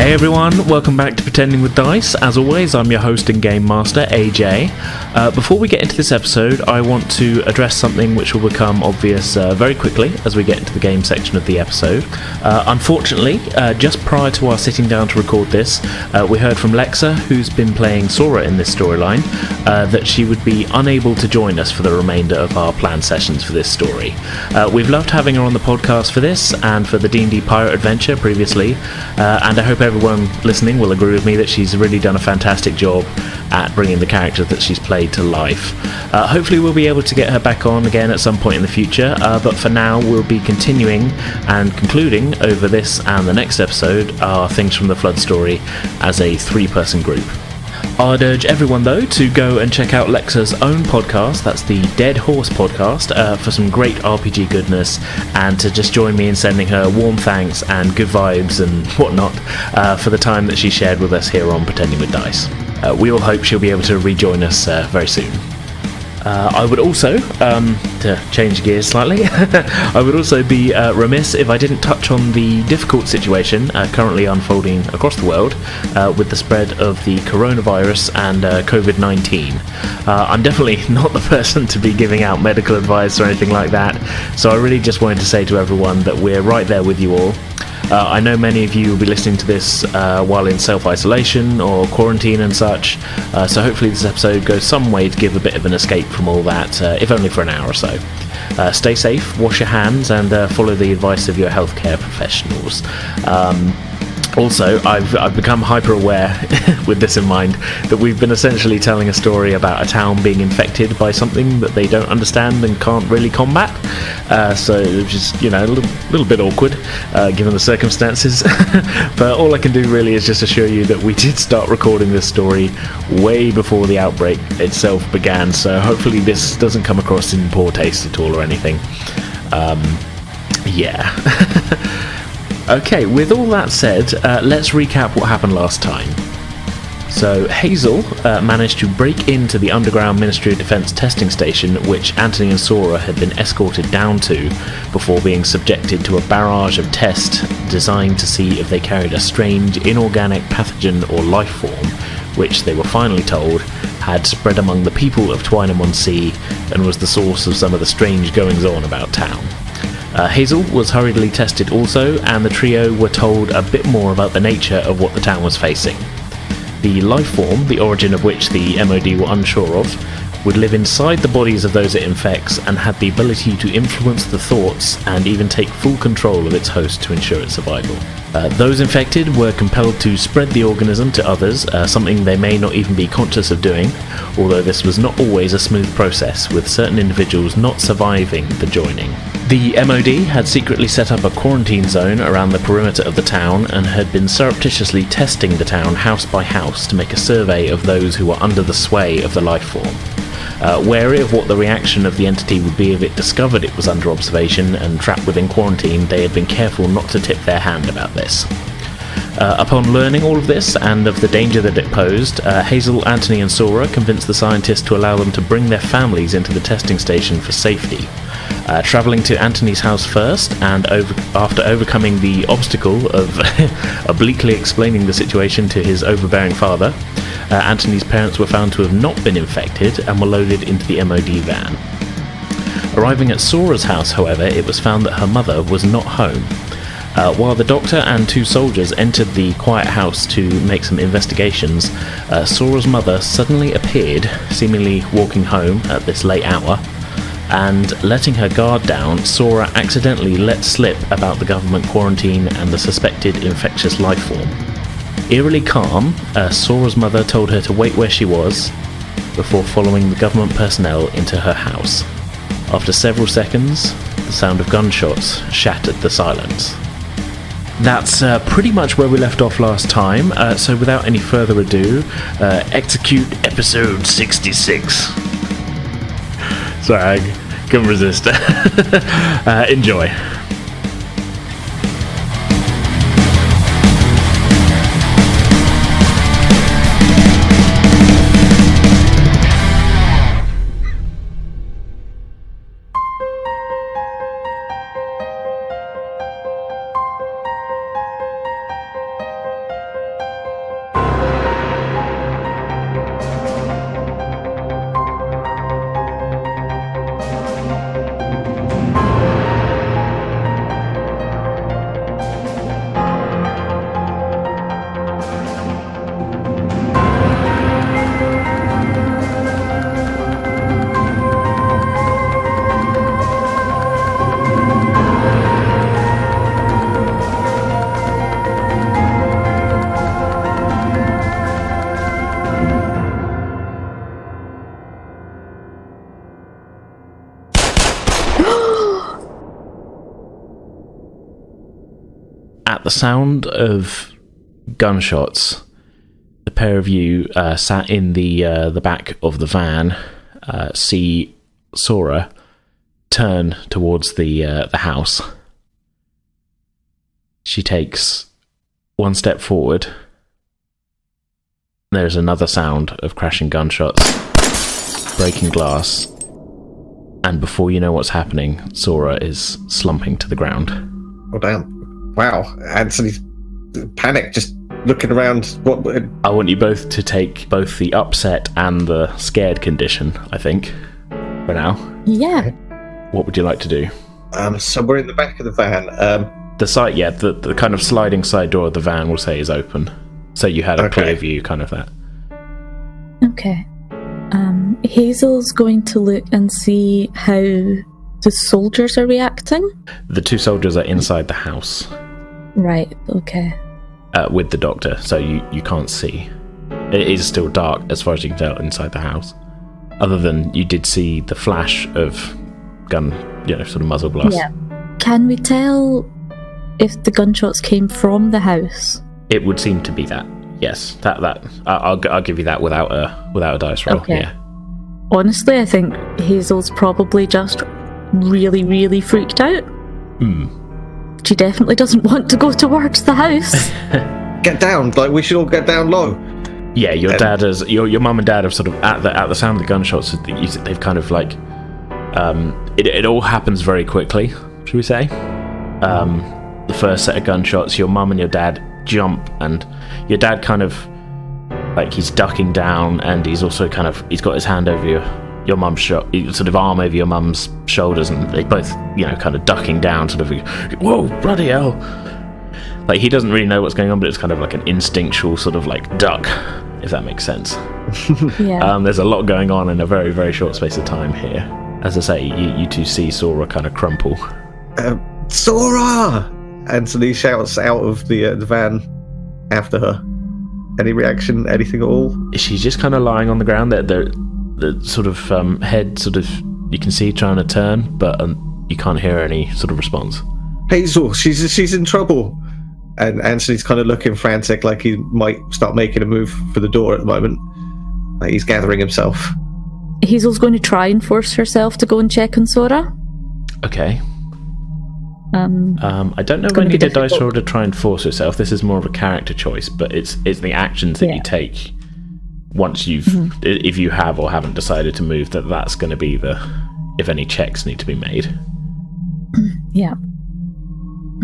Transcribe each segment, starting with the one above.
Hey everyone, welcome back to Pretending with Dice. As always, I'm your host and game master, AJ. Before we get into this episode, I want to address something which will become obvious very quickly as we get into the game section of the episode. Unfortunately, just prior to our sitting down to record this, we heard from Lexa, who's been playing Sora in this storyline, that she would be unable to join us for the remainder of our planned sessions for this story. We've loved having her on the podcast for this and for the D&D Pirate Adventure previously, and I hope everyone listening will agree with me that she's really done a fantastic job at bringing the character that she's played to life. Hopefully we'll be able to get her back on again at some point in the future, but for now we'll be continuing and concluding over this and the next episode our Things from the Flood story as a three-person group. I'd urge everyone, though, to go and check out Lexa's own podcast, that's the Dead Horse podcast, for some great RPG goodness, and to just join me in sending her warm thanks and good vibes and whatnot for the time that she shared with us here on Pretending with Dice. We all hope she'll be able to rejoin us very soon. I would also, to change gears slightly, I would also be remiss if I didn't touch on the difficult situation currently unfolding across the world with the spread of the coronavirus and COVID-19. I'm definitely not the person to be giving out medical advice or anything like that, so I really just wanted to say to everyone that we're right there with you all. I know many of you will be listening to this while in self-isolation or quarantine and such, so hopefully this episode goes some way to give a bit of an escape from all that, if only for an hour or so. Stay safe, wash your hands, and follow the advice of your healthcare professionals. Also, I've become hyper-aware, with this in mind, that we've been essentially telling a story about a town being infected by something that they don't understand and can't really combat. So it's just, a little bit awkward, given the circumstances. But all I can do really is just assure you that we did start recording this story way before the outbreak itself began, so hopefully this doesn't come across in poor taste at all or anything. Yeah. Okay, with all that said, let's recap what happened last time. So, Hazel managed to break into the underground Ministry of Defence testing station, which Anthony and Sora had been escorted down to before being subjected to a barrage of tests designed to see if they carried a strange inorganic pathogen or life form, which they were finally told had spread among the people of Twynham-on-Sea and was the source of some of the strange goings-on about town. Hazel was hurriedly tested also, and the trio were told a bit more about the nature of what the town was facing. The life form, the origin of which the MOD were unsure of, would live inside the bodies of those it infects and had the ability to influence the thoughts and even take full control of its host to ensure its survival. Those infected were compelled to spread the organism to others, something they may not even be conscious of doing, although this was not always a smooth process, with certain individuals not surviving the joining. The MOD had secretly set up a quarantine zone around the perimeter of the town and had been surreptitiously testing the town house by house to make a survey of those who were under the sway of the life form. Wary of what the reaction of the entity would be if it discovered it was under observation and trapped within quarantine, they had been careful not to tip their hand about this. Upon learning all of this and of the danger that it posed, Hazel, Anthony and Sora convinced the scientists to allow them to bring their families into the testing station for safety. Travelling to Anthony's house first, and after overcoming the obstacle of obliquely explaining the situation to his overbearing father, Anthony's parents were found to have not been infected and were loaded into the MOD van. Arriving at Sora's house, however, it was found that her mother was not home. While the doctor and two soldiers entered the quiet house to make some investigations, Sora's mother suddenly appeared, seemingly walking home at this late hour, and letting her guard down, Sora accidentally let slip about the government quarantine and the suspected infectious life form. Eerily calm, Sora's mother told her to wait where she was before following the government personnel into her house. After several seconds, the sound of gunshots shattered the silence. That's pretty much where we left off last time, so without any further ado, execute episode 66. Sorry, I couldn't resist. Enjoy. At the sound of gunshots, the pair of you sat in the back of the van see Sora turn towards the house. She takes one step forward. There's another sound of crashing gunshots, breaking glass, and before you know what's happening, Sora is slumping to the ground. Oh damn! Wow, Anthony's panicked, just looking around. What? I want you both to take both the upset and the scared condition, I think, for now. Yeah. What would you like to do? So we're in the back of the van. The side, yeah, the kind of sliding side door of the van, we'll say, is open. So you had a clear view, kind of that. Okay. Hazel's going to look and see how the soldiers are reacting. The two soldiers are inside the house. Right, okay. With the doctor, so you can't see. It is still dark, as far as you can tell, inside the house. Other than you did see the flash of gun, sort of muzzle blast. Yeah. Can we tell if the gunshots came from the house? It would seem to be that. Yes, that. I'll give you that without a dice roll. Okay. Yeah. Honestly, I think Hazel's probably just really, really freaked out. She definitely doesn't want to go towards the house. Get down! Like, we should all get down low. Yeah, your dad has your mum and dad have sort of at the sound of the gunshots. They've kind of like it all happens very quickly. Should we say? The first set of gunshots, your mum and your dad jump, and your dad kind of like he's ducking down, and he's also he's got his hand over your mum's sort of arm over your mum's shoulders, and they both kind of ducking down, sort of whoa, bloody hell. Like, he doesn't really know what's going on, but it's kind of like an instinctual sort of like duck, if that makes sense. Yeah. There's a lot going on in a very, very short space of time here. As I say, you two see Sora kind of crumple. Sora! Anthony shouts out of the van after her. Any reaction? Anything at all? She's just kind of lying on the ground. The sort of head sort of you can see trying to turn, but you can't hear any sort of response. Hazel, she's in trouble. And Anthony's kind of looking frantic, like he might start making a move for the door at the moment. Like he's gathering himself. Hazel's going to try and force herself to go and check on Sora. Okay. I don't know when you did dice roll to try and force yourself. This is more of a character choice, but it's the actions that you take once you've, if you have or haven't decided to move, that's going to be if any checks need to be made. Yeah.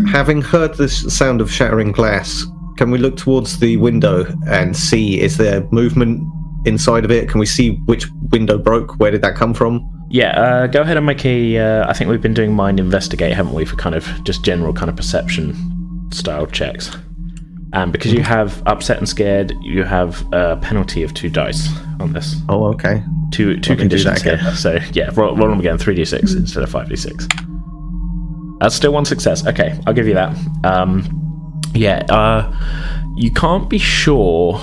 Having heard this sound of shattering glass, can we look towards the window and see, is there movement inside of it? Can we see which window broke? Where did that come from? Yeah, go ahead and make I think we've been doing mind investigate, haven't we, for kind of just general kind of perception style checks. And because you have upset and scared, you have a penalty of 2 dice on this. Oh, okay. Two conditions here. So, yeah, roll them again, 3d6 instead of 5d6. That's still 1 success. Okay, I'll give you that. You can't be sure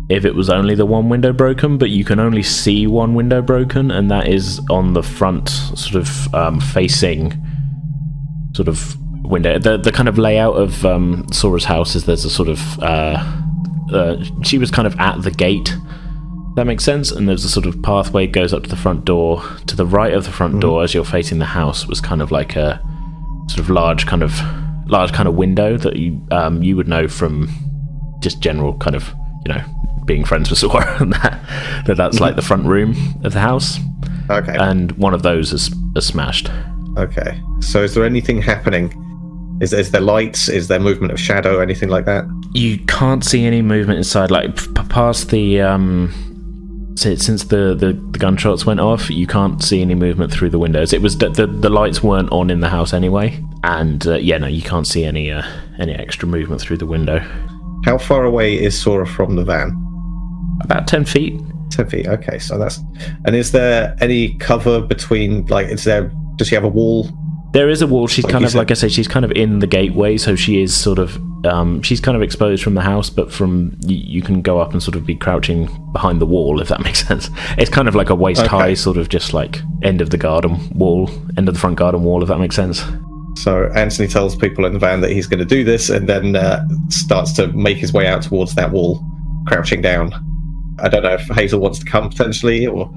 if it was only the one window broken, but you can only see one window broken, and that is on the front, sort of facing sort of window. The kind of layout of Sora's house is there's a sort of she was kind of at the gate. That makes sense. And there's a sort of pathway goes up to the front door. To the right of the front door, as you're facing the house, was kind of like a sort of large kind of window that you would know from just general kind of being friends with Sora, and that's like the front room of the house. Okay. And one of those is smashed. Okay. So is there anything happening? Is there lights? Is there movement of shadow? Anything like that? You can't see any movement inside. Like past the since the gunshots went off, you can't see any movement through the windows. It was the lights weren't on in the house anyway, and you can't see any extra movement through the window. How far away is Sora from the van? About 10 feet. 10 feet. Okay, so that's. And is there any cover between? Like, does she have a wall? There is a wall. She's kind of, like I say, she's kind of in the gateway, so she is sort of, she's kind of exposed from the house, but you can go up and sort of be crouching behind the wall, if that makes sense. It's kind of like a waist-high, sort of just like end of the front garden wall, if that makes sense. So Anthony tells people in the van that he's going to do this, and then starts to make his way out towards that wall, crouching down. I don't know if Hazel wants to come potentially, or...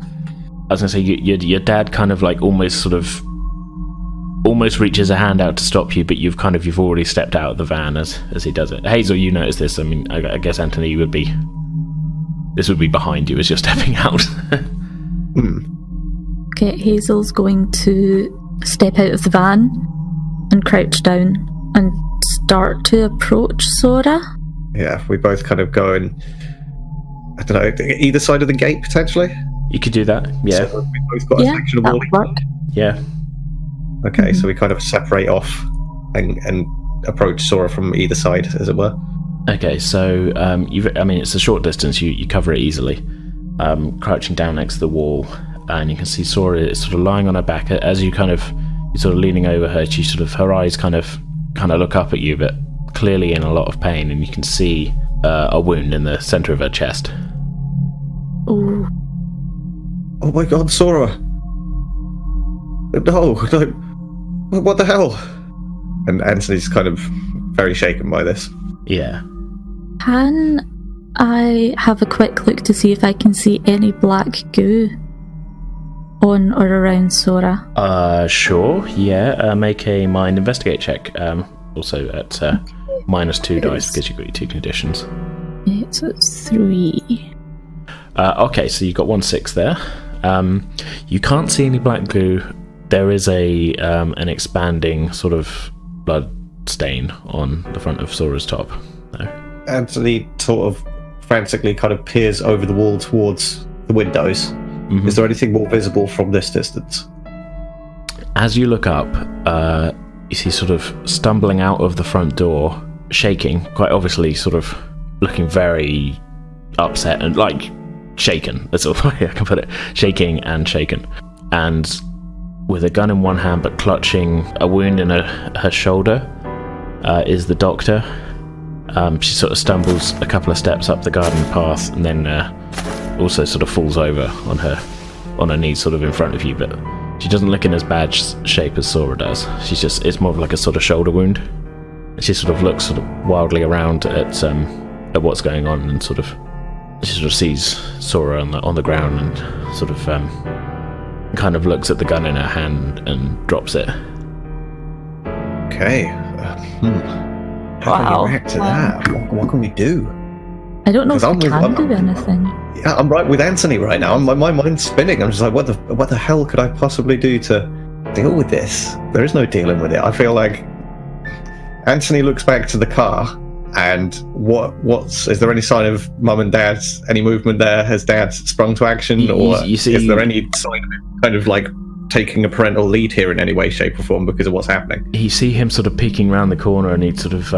I was going to say, your dad kind of like almost reaches a hand out to stop you, but you've already stepped out of the van as he does it. Hazel, you notice this. I mean, I guess Anthony would be behind you as you're stepping out. Okay, Hazel's going to step out of the van and crouch down and start to approach Sora. Yeah, we both kind of go in, I don't know, either side of the gate potentially? You could do that, yeah. So we both got a section of wall. Work. Yeah. Okay, so we kind of separate off and approach Sora from either side, as it were. Okay, so it's a short distance. You cover it easily. Crouching down next to the wall, and you can see Sora is sort of lying on her back. As you're sort of leaning over her, her eyes kind of look up at you, but clearly in a lot of pain, and you can see a wound in the center of her chest. Oh. Oh my God, Sora! No, what the hell? And Anthony's kind of very shaken by this. Yeah. Can I have a quick look to see if I can see any black goo on or around Sora? Sure, yeah. Make a mind investigate check. Also at -2 dice because you've got your 2 conditions. Yeah, so it's 3. Okay, so you've got 1/6 there. You can't see any black goo. There is an expanding sort of blood stain on the front of Sora's top. No. Anthony sort of frantically kind of peers over the wall towards the windows. Mm-hmm. Is there anything more visible from this distance? As you look up, you see sort of stumbling out of the front door, shaking, quite obviously sort of looking very upset and like shaken. That's all the way I can put it. Shaking and shaken. And with a gun in one hand but clutching a wound in her shoulder is the doctor. She sort of stumbles a couple of steps up the garden path and then also sort of falls over on her knees sort of in front of you, but she doesn't look in as bad shape as Sora does. It's more of like a sort of shoulder wound. And she sort of looks sort of wildly around at what's going on, and she sort of sees Sora on the ground and sort of kind of looks at the gun in her hand and drops it. Okay. How can we react to that? What can we do? I don't know if I can do anything. Yeah, I'm right with Anthony right now. My mind's spinning. I'm just like, what the hell could I possibly do to deal with this? There is no dealing with it. I feel like Anthony looks back to the car, and is there any sign of Mum and Dad's, any movement there? Has Dad sprung to action, or is there any sign of him kind of like taking a parental lead here in any way, shape or form because of what's happening? You see him sort of peeking around the corner, and he's sort of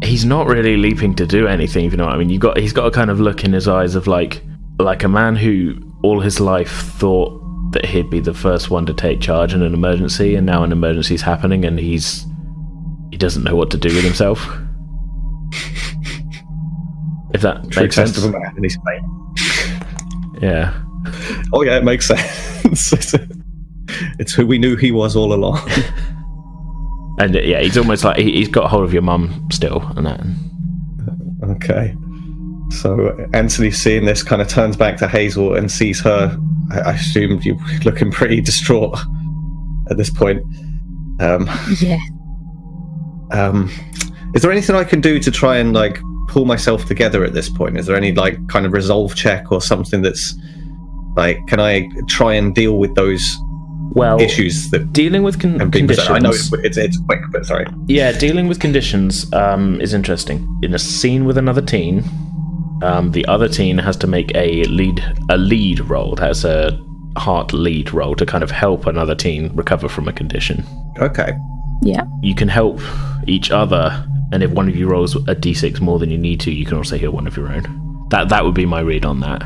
he's not really leaping to do anything, if you know what I mean. He's got a kind of look in his eyes of like a man who all his life thought that he'd be the first one to take charge in an emergency, and now an emergency's happening and he doesn't know what to do with himself. If that makes sense. Of a man in his pain. Yeah. Oh yeah, it makes sense. It's who we knew he was all along. And yeah, he's almost like he's got hold of your mum still, and that. Okay. So Anthony, seeing this, kind of turns back to Hazel and sees her. I assumed you're looking pretty distraught at this point. Yeah. Is there anything I can do to try and like pull myself together at this point? Is there any like kind of resolve check or something that's like, can I try and deal with those issues that dealing with conditions? I know it's quick, but sorry. Yeah, dealing with conditions is interesting. In a scene with another teen, the other teen has to make a lead roll. That's a heart lead roll to kind of help another teen recover from a condition. Okay. Yeah. You can help each other, and if one of you rolls a d6 more than you need to, you can also heal one of your own. That would be my read on that.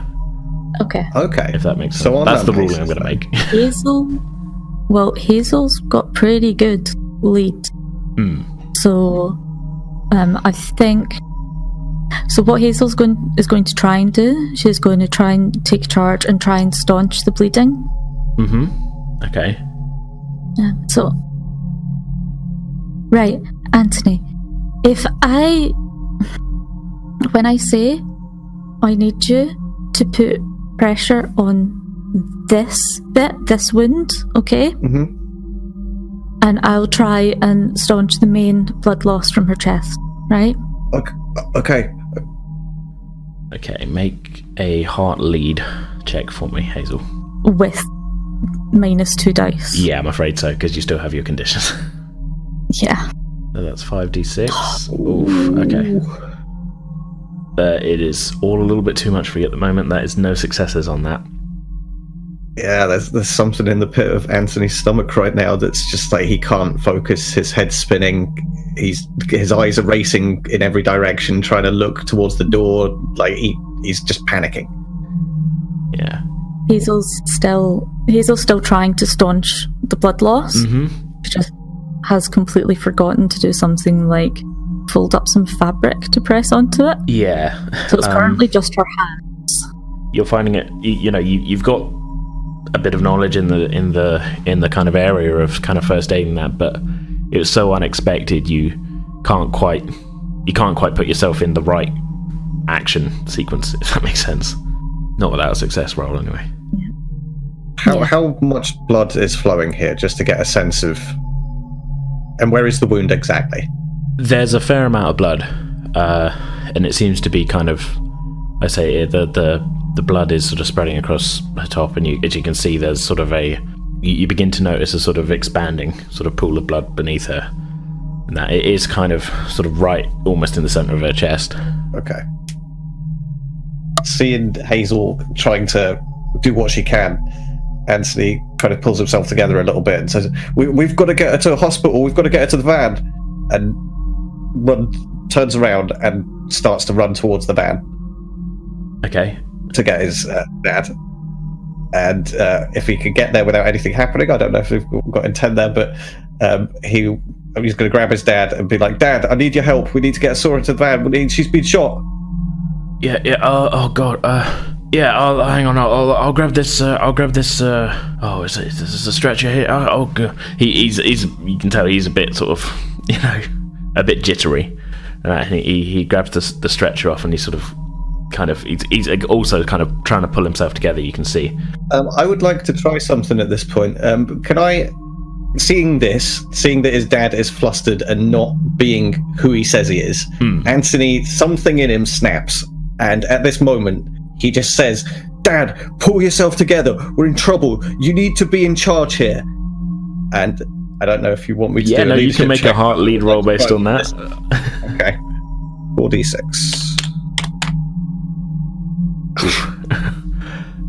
Okay. If that makes sense. That's the ruling I'm going to make. Hazel's got pretty good lead. So, I think. So what Hazel's is going to try and do, she's going to try and take charge and try and staunch the bleeding. Mm-hmm. Okay. So Right, Anthony. When I say I need you to put pressure on this wound, okay? Mm-hmm. And I'll try and staunch the main blood loss from her chest, right? Okay. Okay, make a heart lead check for me, Hazel. With -2 dice. Yeah, I'm afraid so, because you still have your conditions. Yeah. So that's 5d6. Oof, okay. It is all a little bit too much for you at the moment. That is no successes on that. Yeah, there's something in the pit of Anthony's stomach right now that's just like he can't focus. His head's spinning. His eyes are racing in every direction, trying to look towards the door. Like he's just panicking. Yeah. Hazel's still trying to staunch the blood loss. Mm-hmm. She just has completely forgotten to do something like fold up some fabric to press onto it. Yeah. So it's currently just her hands. You're finding it. You've got a bit of knowledge in the kind of area of kind of first aiding that, but it was so unexpected. You can't quite put yourself in the right action sequence, if that makes sense. Not without a success roll, anyway. How much blood is flowing here, just to get a sense of, and where is the wound exactly? There's a fair amount of blood, and it seems to be kind of, I say, the blood is sort of spreading across her top, and as you can see, there's sort of you begin to notice a sort of expanding sort of pool of blood beneath her, and that it is kind of sort of right, almost in the center of her chest. Okay. Seeing Hazel trying to do what she can, Anthony kind of pulls himself together a little bit and says, we've got to get her to a hospital, we've got to get her to the van, and turns around and starts to run towards the van. Okay. To get his dad. And if he could get there without anything happening, I don't know if we've got intent there, but he's going to grab his dad and be like, Dad, I need your help. We need to get Sora to the van. She's been shot. Yeah. Oh God. Yeah. Hang on. I'll grab this. I'll grab this. Is a stretcher here? Oh. He's. You can tell he's a bit sort of, a bit jittery. And he grabs the stretcher off, and he sort of. He's also kind of trying to pull himself together, you can see. I would like to try something at this point. Can I, seeing that his dad is flustered and not being who he says he is, Anthony, something in him snaps, and at this moment he just says, Dad, pull yourself together, we're in trouble, you need to be in charge here. And I don't know if you want me to do a you can make check. a heart lead roll based on that. Okay. 4d6.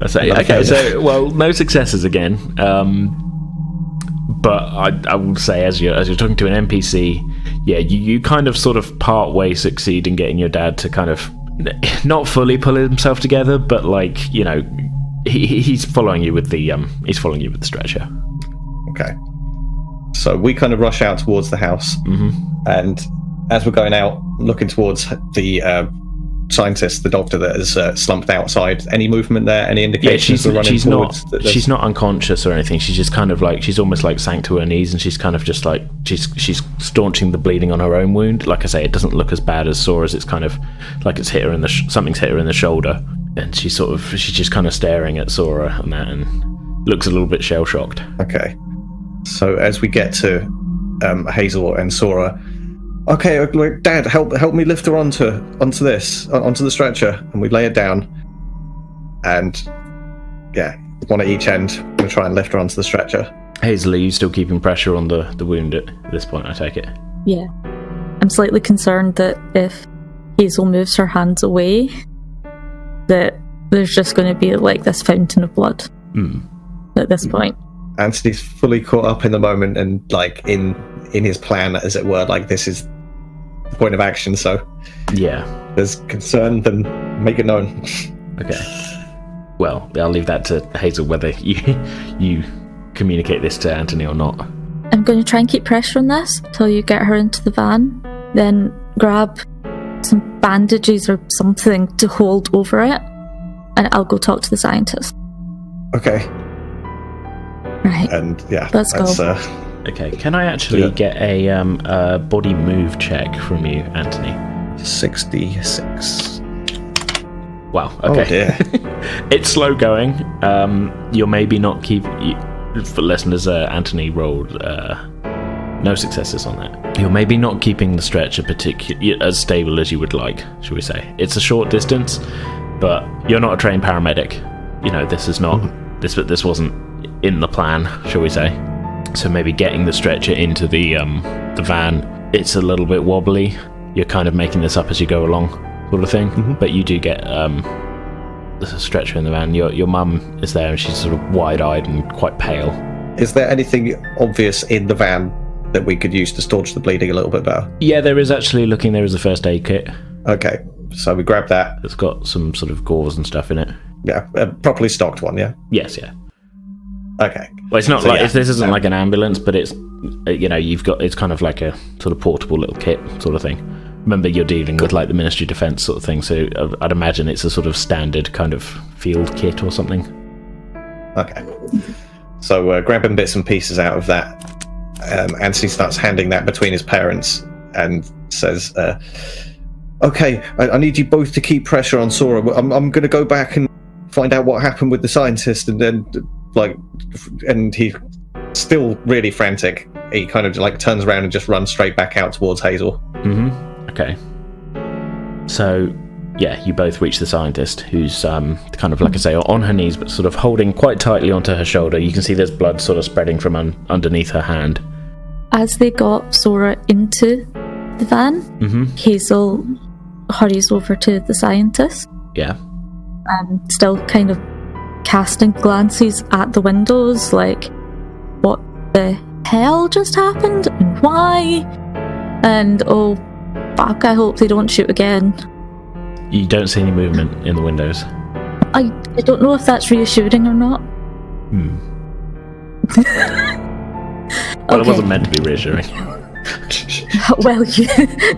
Okay, so no successes again. But I will say, as you're talking to an NPC, yeah, you kind of sort of part way succeed in getting your dad to kind of not fully pull himself together, but he's following you with the stretcher. Okay. So we kind of rush out towards the house, and as we're going out, looking towards the scientist, the doctor that has slumped outside. Any movement there? Any indications we're running towards? She's not unconscious or anything. She's just kind of she's almost sank to her knees, and she's kind of just she's staunching the bleeding on her own wound. Like I say, it doesn't look as bad as Sora's. It's kind of like it's hit her in something's hit her in the shoulder, and she's just kind of staring at Sora and that, and looks a little bit shell shocked. Okay. So as we get to Hazel and Sora. Okay, Dad, help me lift her onto the stretcher, and we lay her down, and one at each end. We're gonna try and lift her onto the stretcher. Hazel, are you still keeping pressure on the wound at this point? I take it. Yeah, I'm slightly concerned that if Hazel moves her hands away, that there's just going to be this fountain of blood at this point. Anthony's fully caught up in the moment and in his plan, as it were. This is the point of action, so there's concern, then make it known. Okay. Well, I'll leave that to Hazel whether you communicate this to Anthony or not. I'm going to try and keep pressure on this till you get her into the van, then grab some bandages or something to hold over it, and I'll go talk to the scientist. Okay. Right. And let's go. Okay, can I actually get a body move check from you, Anthony? 66. Wow, okay. Oh dear. It's slow going. You're maybe not for listeners, Anthony rolled no successes on that. You're maybe not keeping the stretcher as stable as you would like, shall we say. It's a short distance, but you're not a trained paramedic. You know, this is not... This wasn't in the plan, shall we say. So maybe getting the stretcher into the van, it's a little bit wobbly. You're kind of making this up as you go along, sort of thing. Mm-hmm. But you do get the stretcher in the van. Your mum is there, and she's sort of wide-eyed and quite pale. Is there anything obvious in the van that we could use to staunch the bleeding a little bit better? Yeah, there is actually. There is a first aid kit. Okay, so we grab that. It's got some sort of gauze and stuff in it. Yeah, a properly stocked one, yeah? Yes, yeah. Okay. Well, it's not this isn't like an ambulance, but it's, it's kind of like a sort of portable little kit sort of thing. Remember, you're dealing with like the Ministry of Defence sort of thing, so I'd imagine it's a sort of standard kind of field kit or something. Okay. So grabbing bits and pieces out of that, Anthony starts handing that between his parents and says, okay, I need you both to keep pressure on Sora. I'm going to go back and find out what happened with the scientist, and then and he's still really frantic. He kind of like turns around and just runs straight back out towards Hazel. Mm-hmm. Okay. So, yeah, you both reach the scientist, who's kind of, like I say, on her knees, but sort of holding quite tightly onto her shoulder. You can see there's blood sort of spreading from underneath her hand. As they got Sora into the van, Hazel hurries over to the scientist. Yeah. Still kind of casting glances at the windows, like, what the hell just happened and why? And oh fuck, I hope they don't shoot again. You don't see any movement in the windows. I don't know if that's reassuring or not. Well, it wasn't meant to be reassuring. Well,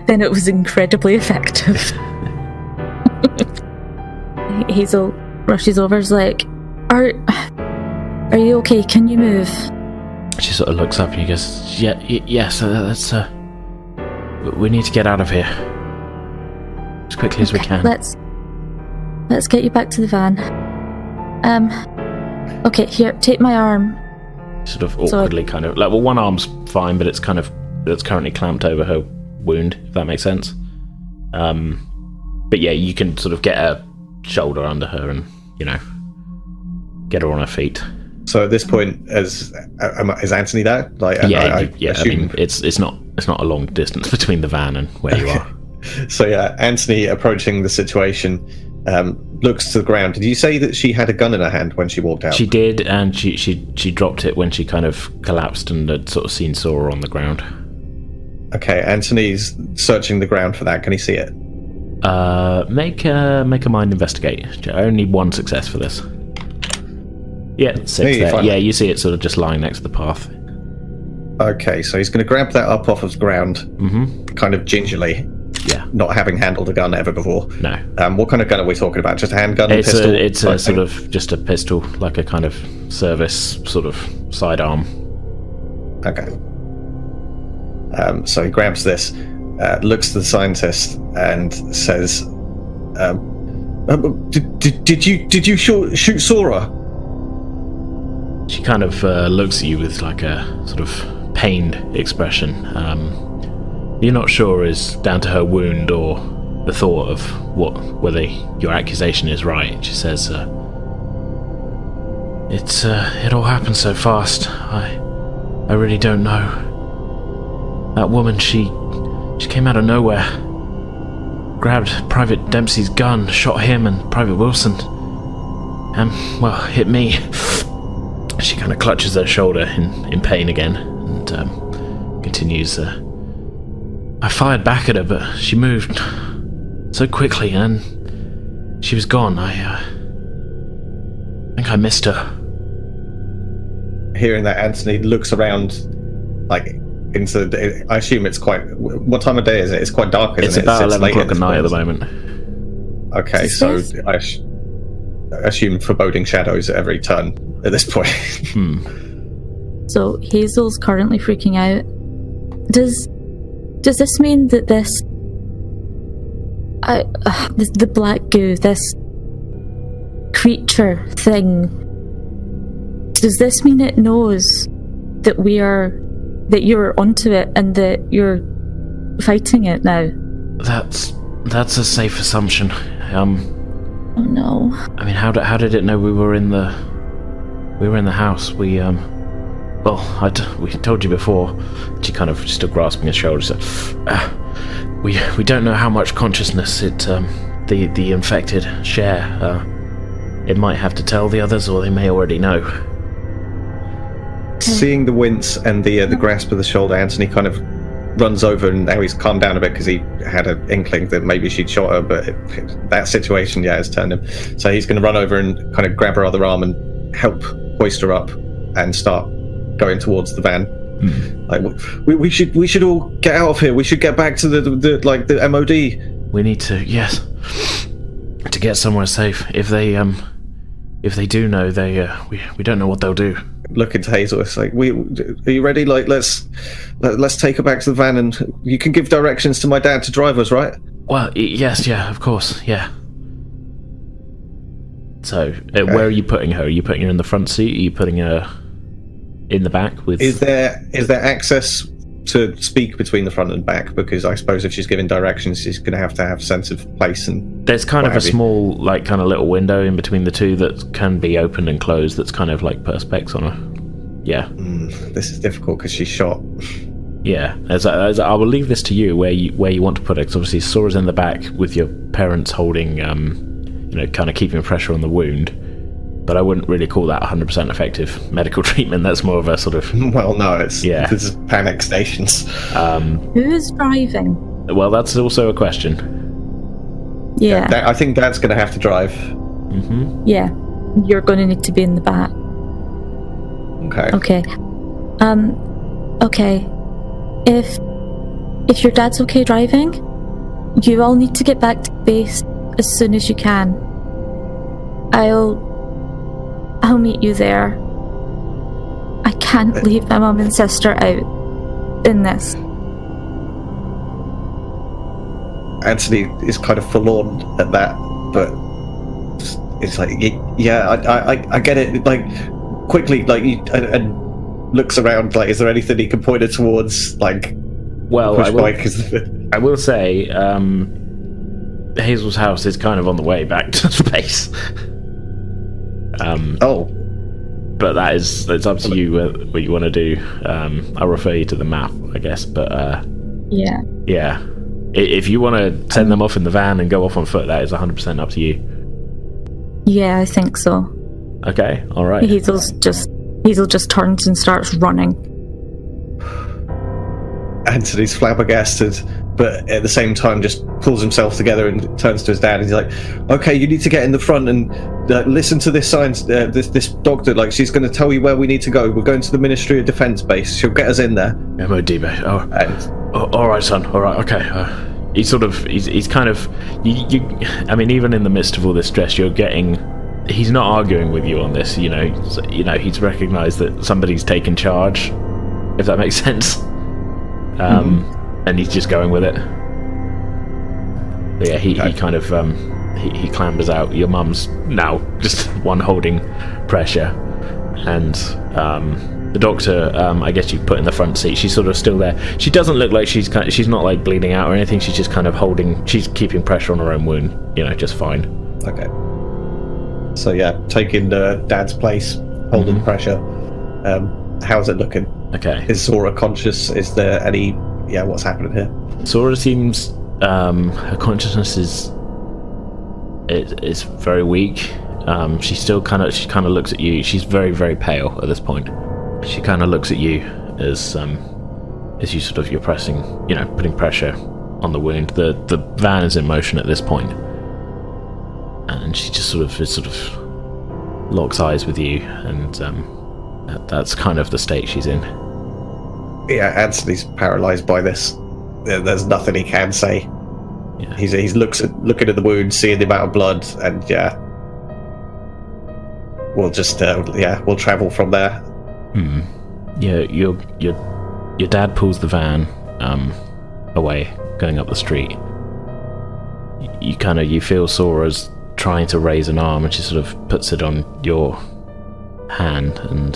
then it was incredibly effective. Hazel rushes over, is like, Are you okay? Can you move? She sort of looks up and he goes, yes, let's, we need to get out of here. As quickly as we can. Let's get you back to the van. Okay, here, take my arm. Sort of awkwardly kind of, like, well, one arm's fine, but it's currently clamped over her wound, if that makes sense. But yeah, you can sort of get a shoulder under her and, get her on her feet. So at this point, is Anthony there? Like, I mean, it's not a long distance between the van and where you are. So yeah, Anthony, approaching the situation, looks to the ground. Did you say that she had a gun in her hand when she walked out? She did, and she dropped it when she kind of collapsed and had sort of seen Sora on the ground. Okay, Anthony's searching the ground for that. Can he see it? Make a mind investigate. Only one success for this. Yeah, 6 there. Yeah, you see it sort of just lying next to the path. Okay, so he's going to grab that up off of the ground, kind of gingerly. Yeah. Not having handled a gun ever before. No. What kind of gun are we talking about? Just a handgun? Pistol? It's a sort of just a pistol, like a kind of service sort of sidearm. Okay. So he grabs this, looks to the scientist, and says, "Did you shoot Sora?" She kind of looks at you with like a sort of pained expression. You're not sure is down to her wound or the thought of whether your accusation is right. She says, it all happened so fast. I really don't know. That woman, she came out of nowhere, grabbed Private Dempsey's gun, shot him and Private Wilson, and, well, hit me. She kind of clutches her shoulder in pain again and continues, I fired back at her, but she moved so quickly and she was gone. I think I missed her. Hearing that, Anthony looks around, like, into... I assume it's quite... What time of day is it? It's quite dark, isn't it? It's about 11 o'clock at night at the moment. Okay, so I assume foreboding shadows at every turn at this point. So Hazel's currently freaking out. Does this mean that the black goo, this creature thing, does this mean it knows that you're onto it and that you're fighting it now? That's a safe assumption. Oh no. I mean, how did it know we were in the house? We told you before. She kind of still grasping his shoulder. So, we don't know how much consciousness the infected share. It might have to tell the others, or they may already know. Seeing the wince and the grasp of the shoulder, Anthony kind of runs over, and now he's calmed down a bit because he had an inkling that maybe she'd shot her, but that situation, has turned him. So he's going to run over and kind of grab her other arm and help hoist her up and start going towards the van. Like, we should all get out of here. We should get back to the MOD. We need to get somewhere safe. If they do know, we don't know what they'll do. Look into Hazel. It's like, are you ready? Like, let's take her back to the van, and you can give directions to my dad to drive us, right? Well, yes, yeah, of course, yeah. So, where are you putting her? Are you putting her in the front seat? Are you putting her in the back with? Is there access to speak between the front and back? Because I suppose if she's giving directions, she's going to have sense of place. And there's kind of a small, like, kind of little window in between the two that can be opened and closed. That's kind of like perspex on her. Yeah. This is difficult because she's shot. Yeah. As I will leave this to you where you want to put it. Because obviously Sora's in the back with your parents holding, kind of keeping pressure on the wound. But I wouldn't really call that 100% effective medical treatment. That's more of a sort of... Well, no, this is panic stations. Who is driving? Well, that's also a question. Yeah. I think Dad's going to have to drive. Mm-hmm. Yeah. You're going to need to be in the back. Okay. Okay. If your dad's okay driving, you all need to get back to base as soon as you can. I'll meet you there. I can't leave my mum and sister out in this. Anthony is kind of forlorn at that, but it's like, I get it. Like, quickly, like, and looks around, like, is there anything he can point her towards? Like, well, I will say, Hazel's house is kind of on the way back to space. But it's up to you what you want to do. I'll refer you to the map, I guess, but yeah. If you want to send them off in the van and go off on foot, that is 100% up to you. Yeah, I think so. Okay, all right. Hazel just turns and starts running. Anthony's flabbergasted, but at the same time just pulls himself together and turns to his dad, and he's like, okay, you need to get in the front and listen to this science, this doctor, like, she's going to tell you where we need to go. We're going to the Ministry of Defence base. She'll get us in there. MOD base. All right, son. All right, okay. He's kind of, I mean, even in the midst of all this stress, he's not arguing with you on this, he's recognised that somebody's taken charge, if that makes sense. And he's just going with it. But yeah, he kind of he clambers out. Your mum's now just one holding pressure, and the doctor, I guess you put in the front seat. She's sort of still there. She doesn't look like she's not like bleeding out or anything. She's just kind of she's keeping pressure on her own wound, just fine. Okay. So yeah, taking Dad's place, holding pressure. How's it looking? Okay. Is Sora conscious? Is there any... Yeah, what's happening here? Sora seems... her consciousness is very weak. She kind of looks at you. She's very, very pale at this point. She kind of looks at you as you sort of... You're pressing... putting pressure on the wound. The van is in motion at this point. And she just sort of locks eyes with you, and... that's kind of the state she's in. Yeah, Anthony's paralysed by this. There's nothing he can say. Yeah. He's looking at the wound, seeing the amount of blood, and we'll just we'll travel from there. your dad pulls the van away, going up the street. You feel Sora's trying to raise an arm, and she sort of puts it on your hand, and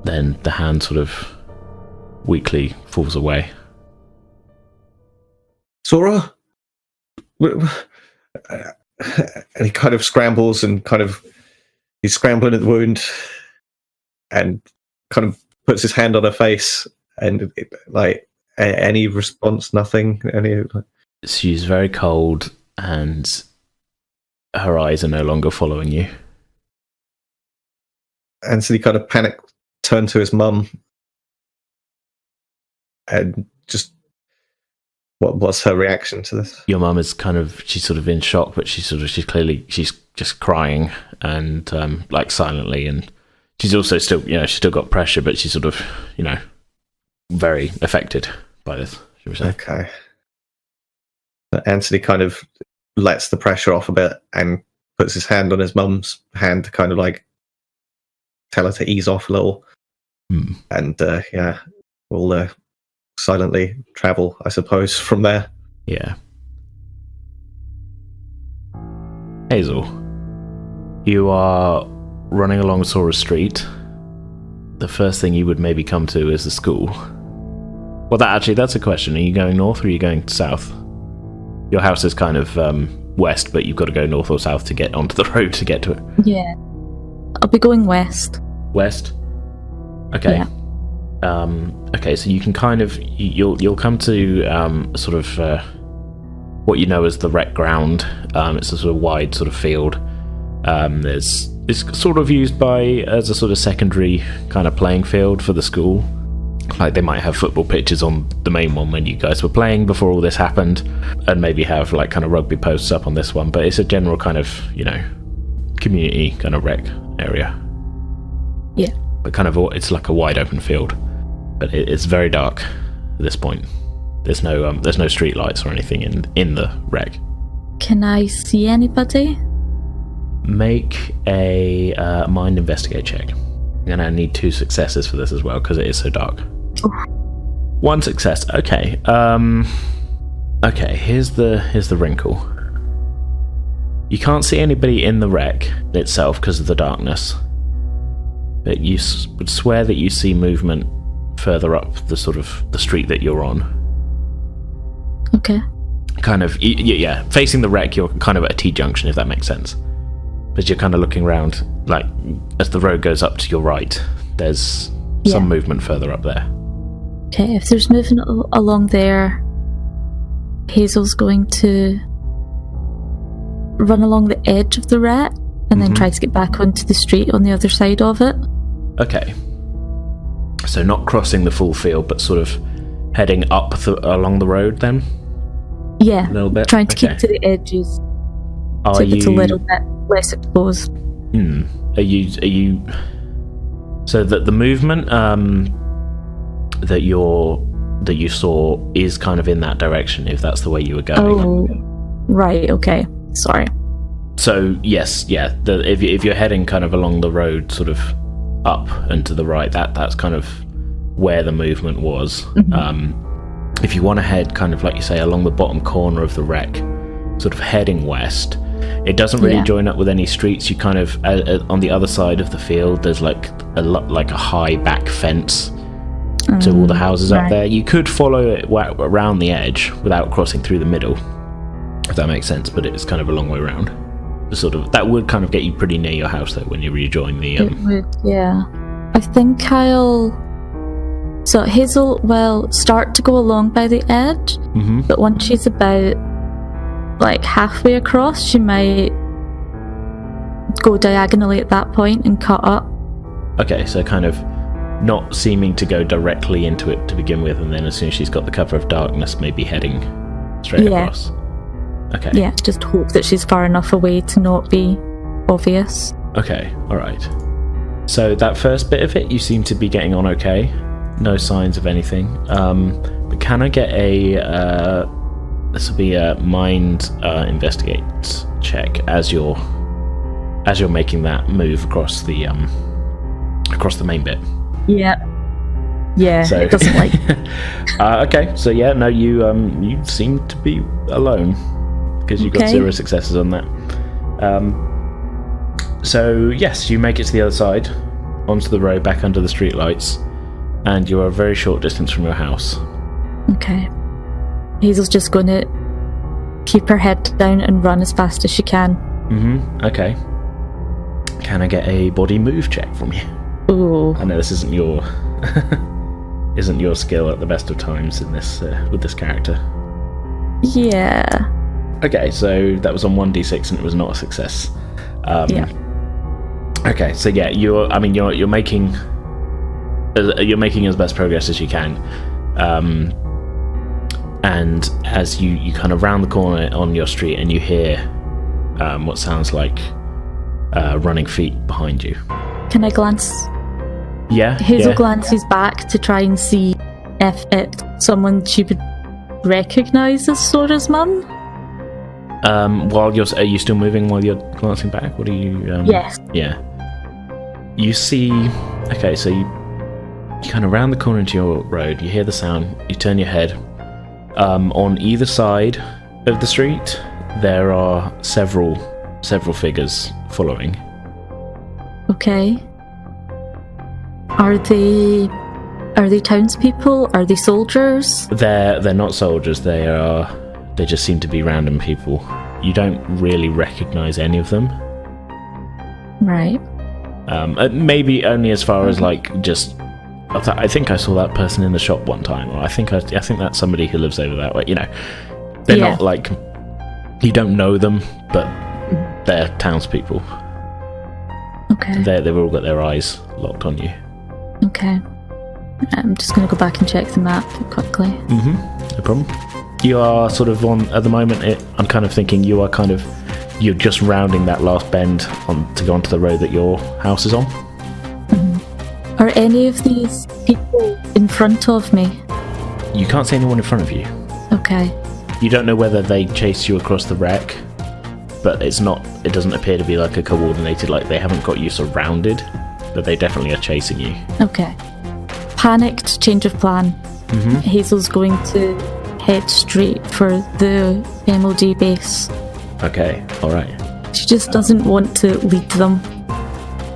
then the hand sort of weakly falls away. Sora? And he kind of scrambles and he's scrambling at the wound and kind of puts his hand on her face, and any response, nothing. She's very cold and her eyes are no longer following you. Anthony kind of panicked, turned to his mum, and just what's her reaction to this? Your mum is she's sort of in shock, but she's just crying and silently, and she's also still, she's still got pressure, but she's sort of, very affected by this, should we say. Okay. Anthony kind of lets the pressure off a bit and puts his hand on his mum's hand to kind of tell her to ease off a little. And we'll silently travel, I suppose, from there. Yeah. Hazel, you are running along Sora Street. The first thing you would maybe come to is the school. Well, that's a question. Are you going north or are you going south? Your house is kind of west, but you've got to go north or south to get onto the road to get to it. Yeah. I'll be going west. West? Okay. Yeah. Okay, so you can you'll come to sort of what you know as the rec ground. It's a sort of wide sort of field. It's sort of used as a sort of secondary kind of playing field for the school. Like they might have football pitches on the main one when you guys were playing before all this happened, and maybe have kind of rugby posts up on this one, but it's a general kind of, community kind of rec area. Yeah. But it's like a wide open field. But it's very dark at this point. There's no street lights or anything in the rec. Can I see anybody? Make a mind investigate check. I'm gonna need 2 successes for this as well because it is so dark. Oh. 1 success. Okay. Okay. Here's the wrinkle. You can't see anybody in the wreck itself because of the darkness, but you would swear that you see movement further up the sort of the street that you're on. Okay. Kind of, yeah. Facing the wreck, you're kind of at a T-junction, if that makes sense. But you're kind of looking around, as the road goes up to your right, there's some movement further up there. Okay, if there's movement along there, Hazel's going to run along the edge of the wreck and then try to get back onto the street on the other side of it. Okay. So not crossing the full field, but sort of heading up along the road then? Yeah, a little bit. Trying to keep to the edges. So it's a little bit less exposed. Are you... So that the movement that you saw is kind of in that direction, if that's the way you were going. Oh, right, okay. Sorry. So, yes, yeah. If you're heading kind of along the road, sort of up and to the right, that's kind of where the movement was. If you want to head kind of, like you say, along the bottom corner of the wreck, sort of heading west, it doesn't really join up with any streets. You kind of, on the other side of the field, there's like a high back fence to all the houses up there. You could follow it around the edge without crossing through the middle, if that makes sense, but it's kind of a long way around. Sort of, that would kind of get you pretty near your house though when you rejoin the It would, yeah. I think so Hazel will start to go along by the edge, but once she's about halfway across, she might go diagonally at that point and cut up. Okay, so kind of not seeming to go directly into it to begin with, and then as soon as she's got the cover of darkness, maybe heading straight across. Okay. Yeah, just hope that she's far enough away to not be obvious. Okay, alright. So that first bit of it, you seem to be getting on okay. No signs of anything. But can I get this will be a mind investigate check as you're making that move across the across the main bit. Yeah. Yeah, So it doesn't like... okay, so yeah, no, you seem to be alone because you got 0 successes on that. So yes, you make it to the other side, onto the road, back under the streetlights, and you are a very short distance from your house. Okay. Hazel's just going to keep her head down and run as fast as she can. Okay. Can I get a body move check from you? Ooh. I know this isn't your isn't your skill at the best of times in this with this character. Yeah. Okay, so that was on 1d6 and it was not a success. Yeah. Okay, so yeah, you're making as best progress as you can, and as you kind of round the corner on your street and you hear what sounds like running feet behind you. Can I glance? Yeah. Hazel glances back to try and see if it's someone she would recognise as Sora's mum. Are you still moving while you're glancing back? What are you? Yes. Yeah. You see. Okay, so you kind of round the corner into your road. You hear the sound. You turn your head. On either side of the street, there are several figures following. Okay. Are they townspeople? Are they soldiers? They're not soldiers. They just seem to be random people. You don't really recognise any of them. Right. Maybe only as far as like just. I think I saw that person in the shop one time, or I think that's somebody who lives over that way. You know, they're not like you don't know them, but they're townspeople. Okay. They've all got their eyes locked on you. Okay. I'm just going to go back and check the map quickly. No problem. You are sort of on at the moment. I'm kind of thinking you're just rounding that last bend to go onto the road that your house is on. Are any of these people in front of me? You can't see anyone in front of you. Okay. You don't know whether they chase you across the wreck, but it doesn't appear to be like a coordinated, like they haven't got you surrounded, but they definitely are chasing you. Okay. Panicked change of plan. Hazel's going to head straight for the MOD base. Okay, alright. She just doesn't want to lead them.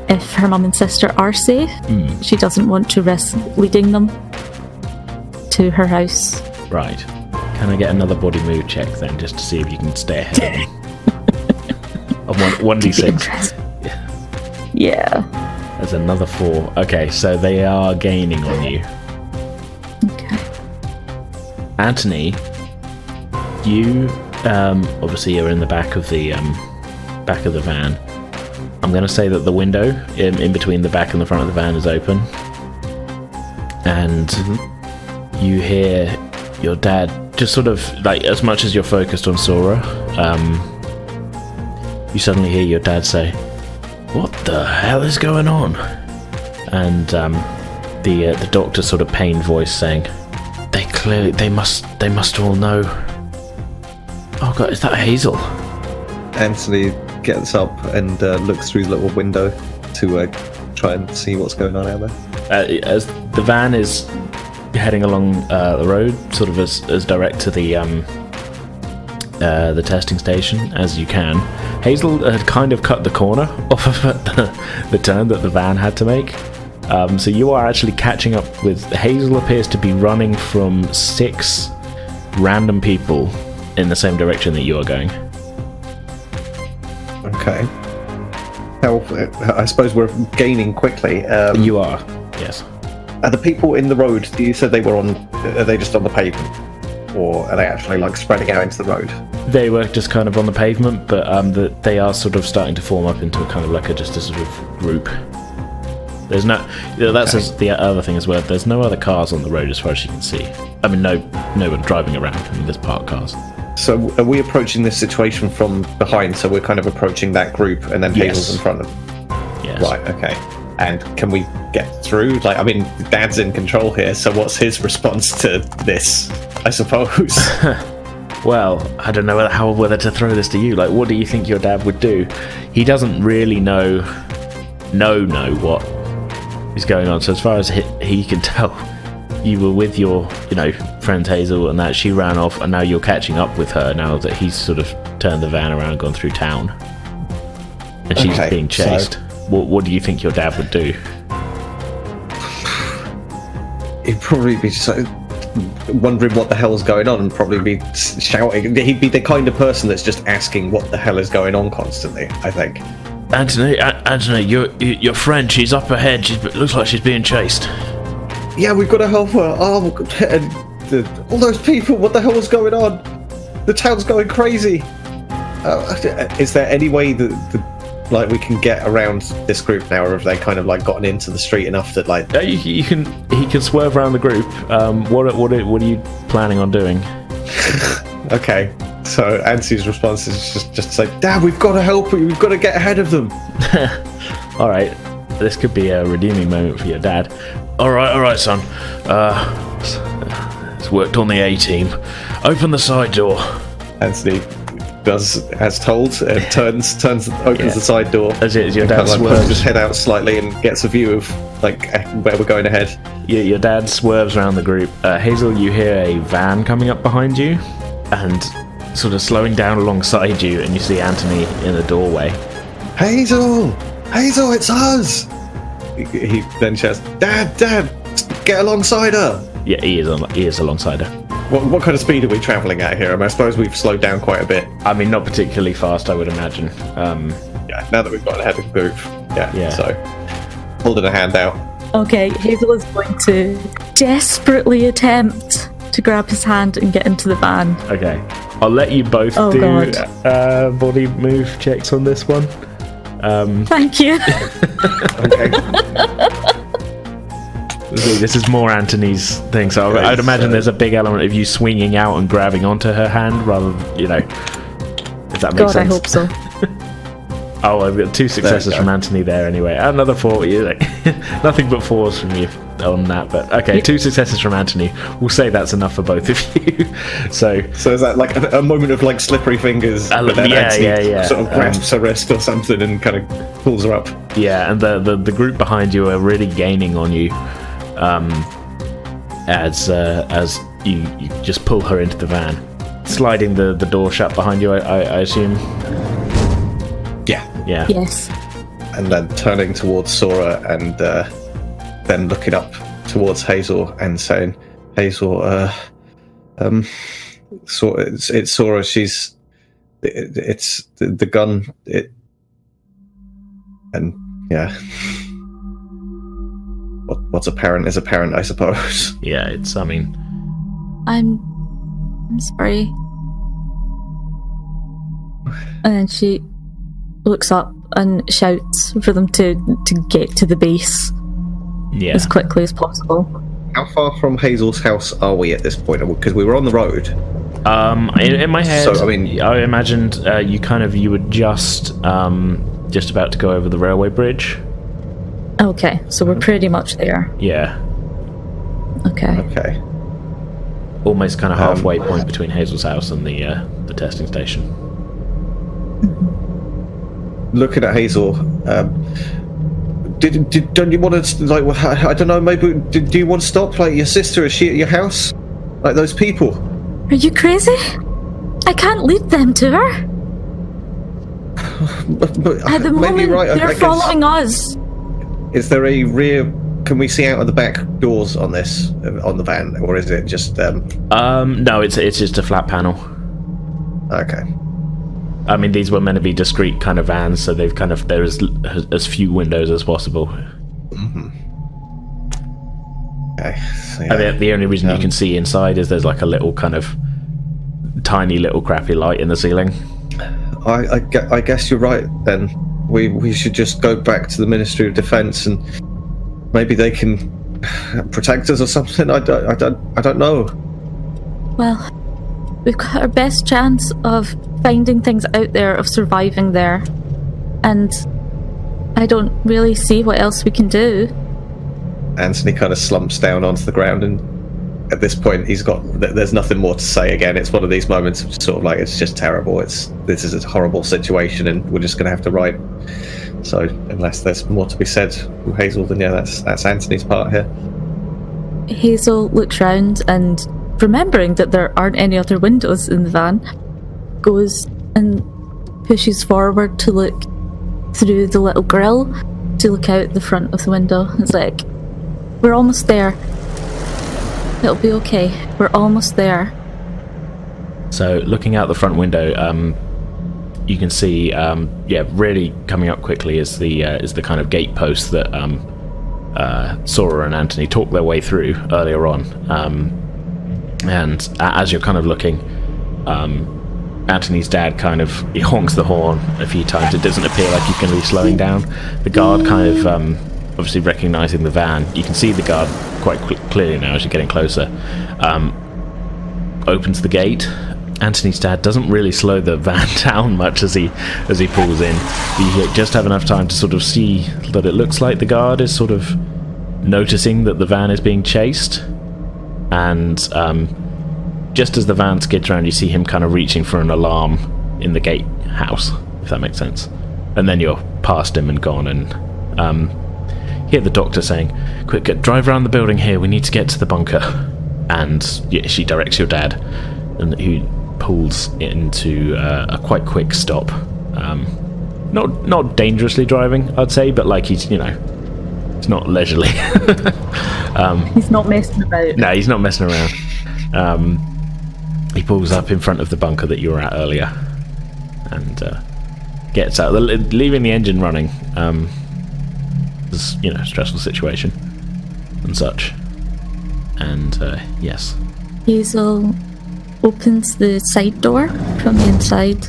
If her mum and sister are safe, she doesn't want to risk leading them to her house. Right. Can I get another body move check then, just to see if you can stay ahead of 1d6? Yeah. There's another 4. Okay, so they are gaining on you. Okay. Anthony, you obviously you're in the back of the van. I'm going to say that the window in between the back and the front of the van is open, and you hear your dad just sort of like, as much as you're focused on Sora, you suddenly hear your dad say, "What the hell is going on?" And the doctor's sort of pained voice saying, "They must all know." Oh God, is that Hazel? Anthony gets up and looks through the little window to try and see what's going on out there. As the van is heading along the road, sort of as direct to the testing station as you can, Hazel had kind of cut the corner off of the turn that the van had to make. So you are actually catching up with Hazel. Appears to be running from 6 random people in the same direction that you are going. Okay. I suppose we're gaining quickly. You are, yes. Are the people in the road, you said are they just on the pavement? Or are they actually like spreading out into the road? They were just kind of on the pavement, but they are sort of starting to form up into a kind of like just a sort of group. There's no... That's the other thing as well. There's no other cars on the road as far as you can see. I mean, no one driving around. I mean, there's parked cars. So are we approaching this situation from behind? So we're kind of approaching that group, and then Hazel's in front of them? Yes. Right, okay. And can we get through? Like, I mean, Dad's in control here, so what's his response to this, I suppose? Well, I don't know whether to throw this to you. Like, what do you think your dad would do? He doesn't really know what is going on. So as far as he can tell, you were with your, friend Hazel, and that she ran off, and now you're catching up with her now that he's sort of turned the van around and gone through town. And she's being chased. What do you think your dad would do? He'd probably be wondering what the hell's going on and probably be shouting. He'd be the kind of person that's just asking what the hell is going on constantly, I think. Anthony, your friend, she's up ahead. Looks like she's being chased. Yeah, we've got to help her. Oh, all those people, what the hell is going on? The town's going crazy. Is there any way that we can get around this group now, or have they kind of gotten into the street enough that he can swerve around the group. What are you planning on doing? Okay, so Anthony's response is just to say, Dad, we've got to help you. We've got to get ahead of them. All right, this could be a redeeming moment for your dad. All right, son. It's worked on the A-team. Open the side door. Anthony does as told, opens the side door. As your dad pulls his head out slightly and gets a view of where we're going ahead. Yeah, your dad swerves around the group. Hazel, you hear a van coming up behind you and sort of slowing down alongside you, and you see Anthony in the doorway. Hazel, it's us! He then shouts, Dad, get alongside her! Yeah, he is alongside her. What kind of speed are we travelling at here? I suppose we've slowed down quite a bit. I mean, not particularly fast, I would imagine. Yeah, now that we've got ahead of the group. Yeah. So, holding a hand out. Okay, Hazel is going to desperately attempt to grab his hand and get into the van. Okay. I'll let you both do body move checks on this one. Thank you. Okay. This is more Anthony's thing, so I'd imagine there's a big element of you swinging out and grabbing onto her hand rather than, if that makes sense. I hope so. Oh, I've got 2 successes from Anthony there anyway. Another 4. Nothing but 4s from you on that, but okay, 2 successes from Anthony. We'll say that's enough for both of you. So is that a moment of slippery fingers? But then Anthony sort of grasps her wrist or something and kind of pulls her up. Yeah, and the group behind you are really gaining on you. As you just pull her into the van, sliding the door shut behind you, I assume. Yeah. Yes. And then turning towards Sora and then looking up towards Hazel and saying, Hazel, it's Sora. It's the gun. And yeah. What's apparent is apparent, I suppose. Yeah, I'm sorry. And then she looks up and shouts for them to get to the base as quickly as possible. How far from Hazel's house are we at this point? Because we were on the road. In my head, so, I imagined you were just about to go over the railway bridge. Okay, so we're pretty much there. Yeah. Okay. Almost kind of halfway point between Hazel's house and the testing station. Looking at Hazel, don't you want to I don't know, maybe do you want to stop? Your sister, is she at your house? Those people. Are you crazy? I can't lead them to her. but at the moment, they're following us. Is there a rear? Can we see out of the back doors on the van, or is it just? No, it's just a flat panel. Okay. I mean, these were meant to be discrete kind of vans, so they've there's as few windows as possible. Mm-hmm. Okay. So, I mean, the only reason you can see inside is there's a little kind of tiny little crappy light in the ceiling. I guess you're right then. We should just go back to the Ministry of Defence and maybe they can protect us or something. I don't know. Well, we've got our best chance of finding things out there, of surviving there, and I don't really see what else we can do. Anthony kind of slumps down onto the ground, and at this point there's nothing more to say again. It's one of these moments of sort of it's just terrible. This is a horrible situation, and we're just going to have to ride So unless there's more to be said with Hazel, then yeah, that's Anthony's part here. Hazel looks round and, remembering that there aren't any other windows in the van, goes and pushes forward to look through the little grill to look out the front of the window. It's like, we're almost there. It'll be okay. We're almost there. So looking out the front window, you can see, really coming up quickly is the kind of gate post that Sora and Anthony talked their way through earlier on. And as you're kind of looking, Anthony's dad he honks the horn a few times. It doesn't appear like he's going to be slowing down. The guard kind of, obviously recognising the van, you can see the guard quite clearly now as you're getting closer, opens the gate. Anthony's dad doesn't really slow the van down much as he pulls in. You just have enough time to sort of see that it looks like the guard is sort of noticing that the van is being chased, and just as the van skids around, you see him kind of reaching for an alarm in the gatehouse, if that makes sense. And then you're past him and gone, and hear the doctor saying, "Quick, drive around the building here, we need to get to the bunker." And she directs your dad, and who pulls into a quite quick stop. Not dangerously driving, I'd say, but like he's not leisurely. He's not messing about. No, he's not messing around. He pulls up in front of the bunker that you were at earlier, and gets out, leaving the engine running. It's stressful situation and such. And yes, Hazel opens the side door from the inside,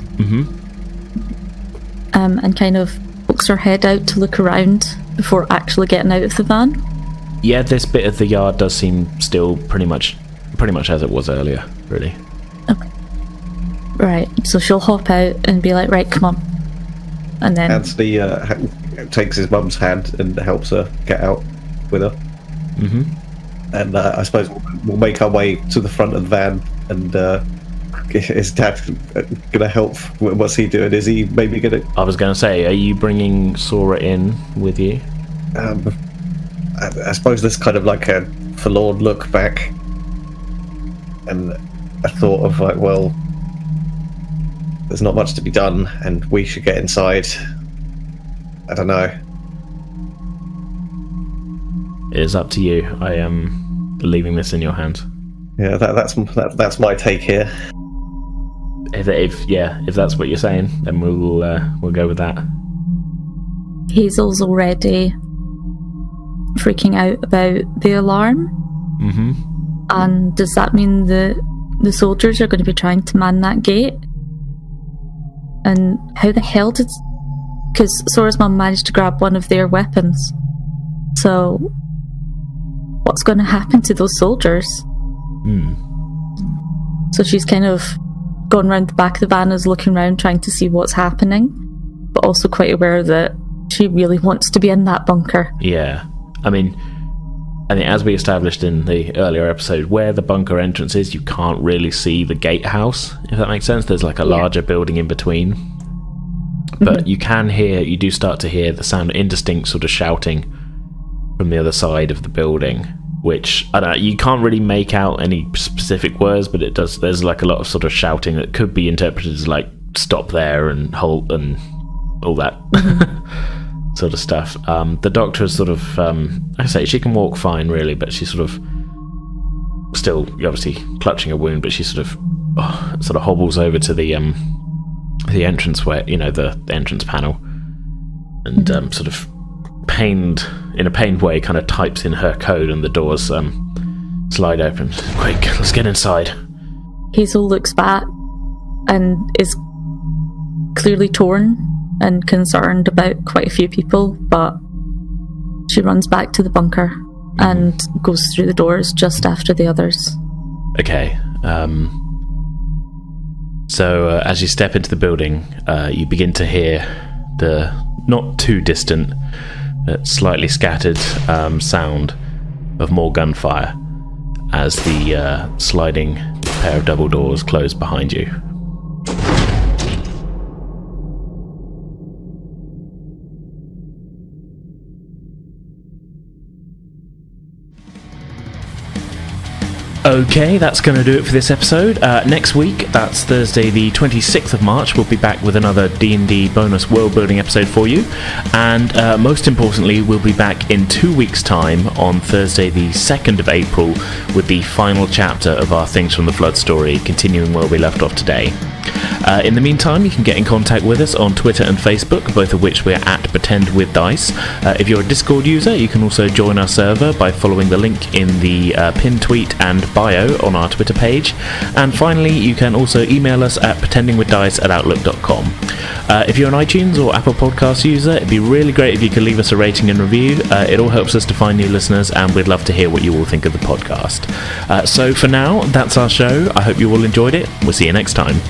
and kind of pokes her head out to look around before actually getting out of the van. Yeah, this bit of the yard does seem still pretty much as it was earlier, really. Okay. Right, so she'll hop out and be like, "Right, come on," and then Anthony takes his mum's hand and helps her get out with her. And I suppose we'll make our way to the front of the van, and is Dad gonna help? What's he doing? Is he maybe gonna... I was gonna say, are you bringing Sora in with you? I suppose there's kind of like a forlorn look back, and a thought of like, well, there's not much to be done, and we should get inside. I don't know. It is up to you. I am leaving this in your hands. Yeah, that's my take here. If that's what you're saying, then we'll go with that. Hazel's already freaking out about the alarm. And does that mean the soldiers are going to be trying to man that gate? And how the hell did... Because Sora's mum managed to grab one of their weapons. So what's going to happen to those soldiers? So she's kind of gone round the back of the van, is looking around trying to see what's happening, but also quite aware that she really wants to be in that bunker. Yeah. I think as we established in the earlier episode, where the bunker entrance is, you can't really see the gatehouse, if that makes sense. There's like a larger building in between. But you do start to hear the sound of indistinct sort of shouting from the other side of the building, which, I don't know, you can't really make out any specific words, but there's like a lot of sort of shouting that could be interpreted as like, stop there and halt and all that sort of stuff. The doctor is sort of, like I say, she can walk fine really, but she's sort of still obviously clutching a wound, but she sort of hobbles over to the entrance where, the entrance panel, and sort of in a pained way kind of types in her code, and the doors slide open. Quick, let's get inside. Hazel looks back and is clearly torn and concerned about quite a few people, but she runs back to the bunker and goes through the doors just after the others. Okay. So as you step into the building, you begin to hear the not too distant but slightly scattered sound of more gunfire as the sliding pair of double doors close behind you. Okay, that's going to do it for this episode. Next week, that's Thursday the 26th of March, we'll be back with another D&D bonus world-building episode for you. And most importantly, we'll be back in 2 weeks' time on Thursday the 2nd of April with the final chapter of our Things from the Flood story, continuing where we left off today. In the meantime, you can get in contact with us on Twitter and Facebook, both of which we're at Pretend With Dice. If you're a Discord user, you can also join our server by following the link in the pinned tweet and bio on our Twitter page. And finally, you can also email us at pretendingwithdice@outlook.com. If you're an iTunes or Apple Podcast user, it'd be really great if you could leave us a rating and review. It all helps us to find new listeners, and we'd love to hear what you all think of the podcast. So for now, that's our show. I hope you all enjoyed it. We'll see you next time.